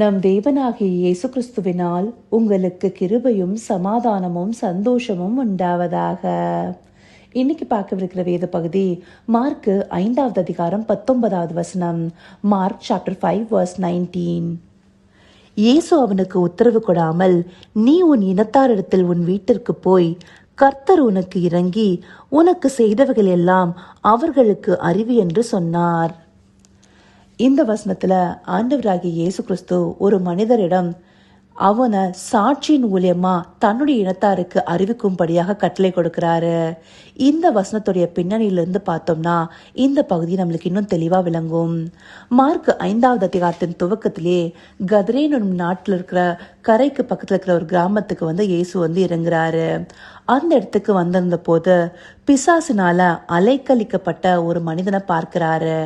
நம் தேவனாகிய இயேசு கிறிஸ்துவினால் உங்களுக்கு கிருபையும் சமாதானமும் சந்தோஷமும் உண்டாவதாக. இன்னைக்கு பார்க்கவிருக்கிற வேத பகுதி மார்க்கு 5வது அதிகாரம் 19வது வசனம். Mark chapter 5 verse 19. இயேசு அவனுக்கு உத்தரவு கொடாமல், நீ உன் இனத்தாரிடத்தில் உன் வீட்டிற்கு போய் கர்த்தர் உனக்கு இறங்கி உனக்கு செய்தவைகள் எல்லாம் அவர்களுக்கு அறிவி என்று சொன்னார். இந்த வசனத்துல ஆண்டவராகிய இயேசு கிறிஸ்து ஒரு மனிதரிடம் அவனை சாட்சியின் மூலியமா தன்னுடைய இனத்தாருக்கு அறிவிக்கும்படியாக கட்டளை கொடுக்கிறாரு. இந்த வசனத்துடைய பின்னணியிலிருந்து பார்த்தோம்னா இந்த பகுதி நம்மளுக்கு இன்னும் தெளிவா விளங்கும். மார்க் 5வது அதிகாரத்தின் துவக்கத்திலே கத்ரேன் நாட்டில் இருக்கிற கரைக்கு பக்கத்துல இருக்கிற ஒரு கிராமத்துக்கு இயேசு இறங்குறாரு. அந்த இடத்துக்கு வந்திருந்த போது பிசாசினால அலைக்கழிக்கப்பட்ட ஒரு மனிதனை பார்க்கிறாரு.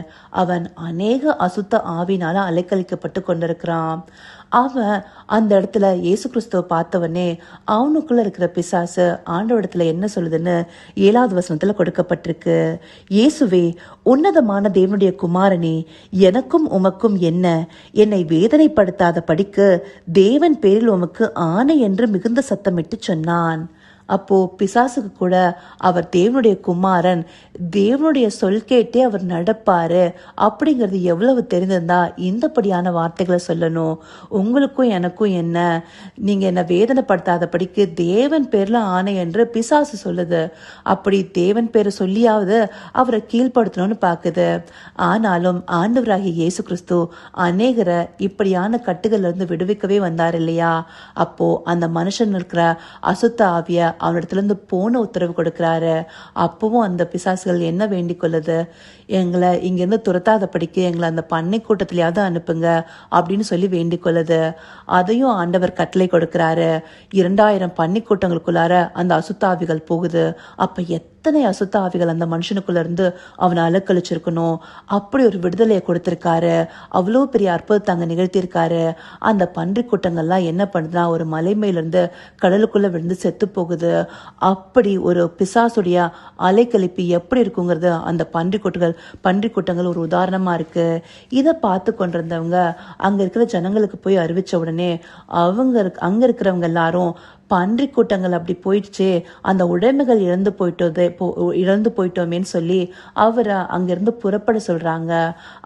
அவன் அநேக அசுத்த ஆவினால அலைக்கழிக்கப்பட்டு கொண்டிருக்கிறான். அவன் அந்த இடத்துல இயேசு கிறிஸ்துவ பார்த்தவனே அவனுக்குள்ள இருக்கிற பிசாசு ஆண்டவரிடத்துல என்ன சொல்லுதுன்னு 7வது வசனத்துல கொடுக்கப்பட்டிருக்கு. இயேசுவே, உன்னதமான தேவனுடைய குமாரனே, எனக்கும் உமக்கும் என்ன? என்னை வேதனைப்படுத்தாத படிக்கு தேவன் பேரில் உமக்கு ஆணை என்று மிகுந்த சத்தமிட்டு சொன்னான். அப்போ பிசாசுக்கு கூட அவர் தேவனுடைய குமாரன், தேவனுடைய சொல் கேட்டே அவர் நடப்பாரு அப்படிங்கிறது எவ்வளவு தெரிந்திருந்தா இந்தபடியான வார்த்தைகளை சொல்லணும். உங்களுக்கும் எனக்கும் என்ன? நீங்க என்ன வேதனைப்படுத்தாதபடிக்கு தேவன் பேர்ல ஆணை என்று பிசாசு சொல்லுது. அப்படி தேவன் பேரை சொல்லியாவது அவரை கீழ்படுத்தணும்னு பாக்குது. ஆனாலும் ஆண்டவராகிய இயேசு கிறிஸ்து அநேகரை இப்படியான கட்டுகள்ல இருந்து விடுவிக்கவே வந்தார் இல்லையா? அப்போ அந்த மனுஷன் இருக்கிற அசுத்த ஆவிய அவனிடத்துல இருந்து போன உத்தரவு கொடுக்கிறாரு. அப்பவும் அந்த பிசாசுகள் என்ன வேண்டிக் கொள்ளுது? எங்களை இங்கிருந்து துரத்தாத படிக்க எங்களை அந்த பண்ணை கூட்டத்திலேயாவது அனுப்புங்க அப்படின்னு சொல்லி வேண்டிக் கொள்ளுது. அதையும் ஆண்டவர் கட்டளை கொடுக்கிறாரு. 2000 பண்ணை கூட்டங்களுக்குள்ளார அந்த அசுத்தாவிகள் போகுது. அப்ப எத்தனை அசுத்த ஆவிகள் அந்த மனுஷனுக்குள்ள இருந்து அவனை அலக்கழிச்சிருக்கணும். அப்படி ஒரு விடுதலையை கொடுத்திருக்காரு. அவ்வளோ பெரிய அற்புதத்தை அங்க நிகழ்த்தியிருக்காரு. அந்த பன்றி கூட்டங்கள்லாம் என்ன பண்ணுதுன்னா ஒரு மலை மேலிருந்து கடலுக்குள்ள விழுந்து செத்து போகுது. அப்படி ஒரு பிசாசுடைய அலைக்கழிப்பு எப்படி இருக்குங்கிறது அந்த பன்றி கூட்டங்கள் ஒரு உதாரணமா இருக்கு. இதை பார்த்து கொண்டிருந்தவங்க அங்க இருக்கிற ஜனங்களுக்கு போய் அறிவிச்ச உடனே அங்க இருக்கிறவங்க எல்லாரும் பன்றி கூட்டங்கள் அப்படி போயிடுச்சே, அந்த உடைமைகள் இழந்து போயிட்டோமேன்னு சொல்லி அவரை அங்கிருந்து புறப்பட சொல்றாங்க.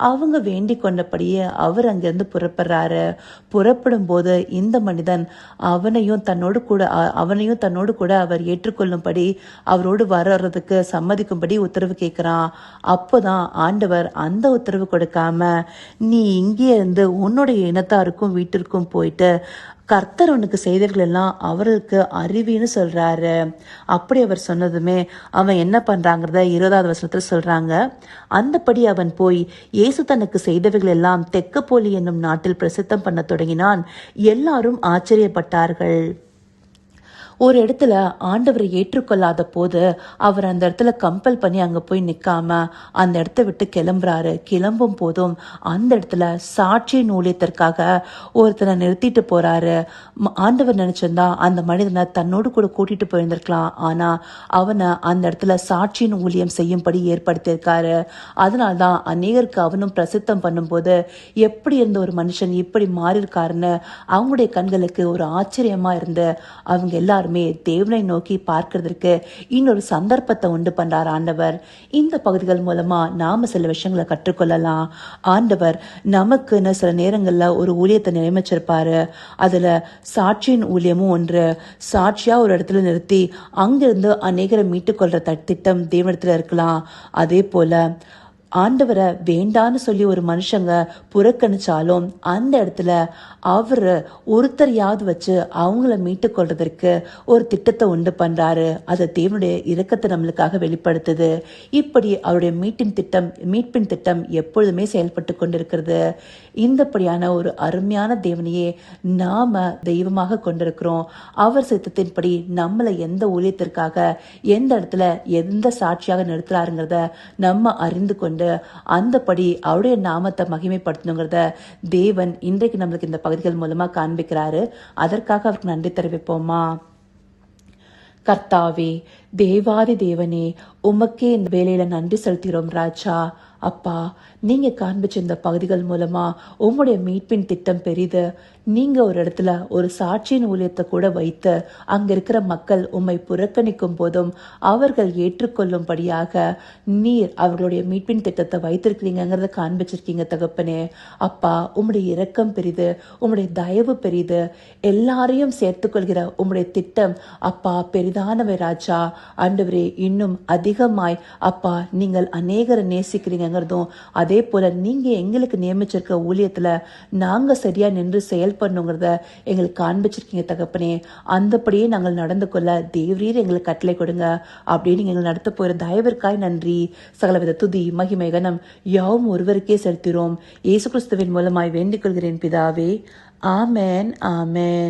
அவங்க வேண்டிக் கொண்டபடியே அவர் அங்கிருந்து புறப்படுறாரு. புறப்படும் போது இந்த மனிதன் அவனையும் தன்னோடு கூட அவர் ஏற்றுக்கொள்ளும்படி அவரோடு வர்றதுக்கு சம்மதிக்கும்படி உத்தரவு கேட்கிறான். அப்போதான் ஆண்டவர் அந்த உத்தரவு கொடுக்காம, நீ இங்கே இருந்து உன்னுடைய இனத்தாருக்கும் வீட்டிற்கும் போயிட்டு கர்த்தர் உனக்கு செய்தவர்கள் எல்லாம் அவர்களுக்கு அறிவின்னு சொல்றாரு. அப்படி அவர் சொன்னதுமே அவன் என்ன பண்றாங்கிறத 20வது வசனத்துல சொல்றாங்க. அந்தபடி அவன் போய் இயேசு தனக்கு செய்தவைகள் எல்லாம் தெக்கப்போலி என்னும் நாட்டில் பிரசித்தம் பண்ண தொடங்கினான். எல்லாரும் ஆச்சரியப்பட்டார்கள். ஒரு இடத்துல ஆண்டவரை ஏற்றுக்கொள்ளாத போது அவர் அந்த இடத்துல கம்பல் பண்ணி அங்க போய் நிக்காம அந்த இடத்த விட்டு கிளம்புறாரு. கிளம்பும் போதும் அந்த இடத்துல சாட்சியின் ஊழியத்திற்காக ஒருத்தனை நிறுத்திட்டு போறாரு. ஆண்டவர் நினைச்சிருந்தா அந்த மனிதனை தன்னோடு கூட கூட்டிட்டு போயிருந்திருக்கலாம். ஆனா அவனை அந்த இடத்துல சாட்சியின் ஊழியம் செய்யும்படி ஏற்படுத்தியிருக்காரு. அதனால்தான் அநேகருக்கு அவனும் பிரசித்தம் பண்ணும்போது எப்படி இருந்த ஒரு மனுஷன் இப்படி மாறியிருக்காருன்னு அவங்களுடைய கண்களுக்கு ஒரு ஆச்சரியமா இருந்து அவங்க எல்லாரும் தேவனை நோக்கி பார்க்கிறதுக்கு இன்னொரு சந்தர்ப்பத்தை உண்டு பண்றார் ஆண்டவர். இந்த பகுதிகள் மூலமா நாம சில விஷயங்களை கற்றுக்கொள்ளலாம். ஆண்டவர் நமக்குன்னு சில நேரங்கள்ல ஒரு ஊழியத்தை நியமிச்சிருப்பாரு. அதுல சாட்சியின் ஊழியமும் ஒன்று. சாட்சியா ஒரு இடத்துல நிறுத்தி அங்கிருந்து அநேகரை மீட்டுக் கொள்ற திட்டம் தேவனிடத்துல இருக்கலாம். அதே போல ஆண்டவரை வேண்டான்னு சொல்லி ஒரு மனுஷங்க புறக்கணிச்சாலும் அந்த இடத்துல அவரு ஒருத்தரையாவது வச்சு அவங்கள மீட்டுக் கொள்றதற்கு ஒரு திட்டத்தை உண்டு பண்றாரு. அது தேவனுடைய இரக்கத்தை நம்மளுக்காக வெளிப்படுத்துது. இப்படி அவருடைய மீட்பின் திட்டம் எப்பொழுதுமே செயல்பட்டு கொண்டிருக்கிறது. இந்தப்படியான ஒரு அருமையான தேவனையே நாம தெய்வமாக கொண்டிருக்கிறோம். அவர் சித்தத்தின்படி நம்மளை எந்த ஊழியத்திற்காக எந்த இடத்துல எந்த சாட்சியாக நிறுத்துறாருங்கிறத நம்ம அறிந்து கொண்டு அந்தபடி அவருடைய நாமத்தை மகிமைப்படுத்தணுங்கிறத தேவன் இன்றைக்கு நம்மளுக்கு இந்த பகுதிகள் மூலமா காண்பிக்கிறாரு. அதற்காக அவருக்கு நன்றி தெரிவிப்போமா? கர்த்தாவே, தேவாதி தேவனே, உமக்கே இந்த வேலையில நன்றி செலுத்துகிறோம் ராஜா. அப்பா, நீங்க காண்பிச்ச இந்த பகுதிகள் மூலமா உம்முடைய மீட்பின் திட்டம் பெரிது. நீங்க ஒரு இடத்துல ஒரு சாட்சியின் ஊழியத்தை கூட வைத்து அங்க இருக்கிற மக்கள் உம்மை புறக்கணிக்கும் போதும் அவர்கள் ஏற்றுக்கொள்ளும்படியாக நீர் அவர்களுடைய மீட்பின் திட்டத்தை வைத்திருக்கிறீங்கிறத காண்பிச்சிருக்கீங்க தகப்பனே. அப்பா, உம்முடைய இரக்கம் பெரிது, உம்முடைய தயவு பெரிது, எல்லாரையும் சேர்த்துக்கொள்கிற உம்முடைய திட்டம் அப்பா பெரிதானவை ராஜா. ஆண்டவரே, இன்னும் அதிகமாய் அப்பா நீங்கள் அநேகரை நேசிக்கிறீங்கிறதும், அதே போல நீங்க எங்களுக்கு நியமிச்சிருக்க ஊழியத்துல நாங்க சரியா நின்று செயல்படணுங்கிறத எங்களுக்கு காண்பிச்சிருக்கீங்க தகப்பனே. அந்தபடியே நாங்கள் நடந்து கொள்ள தேவரீர் எங்களுக்கு கட்டளை கொடுங்க அப்படின்னு எங்களை நடத்த போகிற தயவிற்காய் நன்றி. சகலவித துதி மகிமை கனம் யாவும் ஒருவருக்கே செலுத்துகிறோம். இயேசு கிறிஸ்துவின் மூலமாய் வேண்டிக் கொள்கிறேன் பிதாவே. ஆமென், ஆமென்.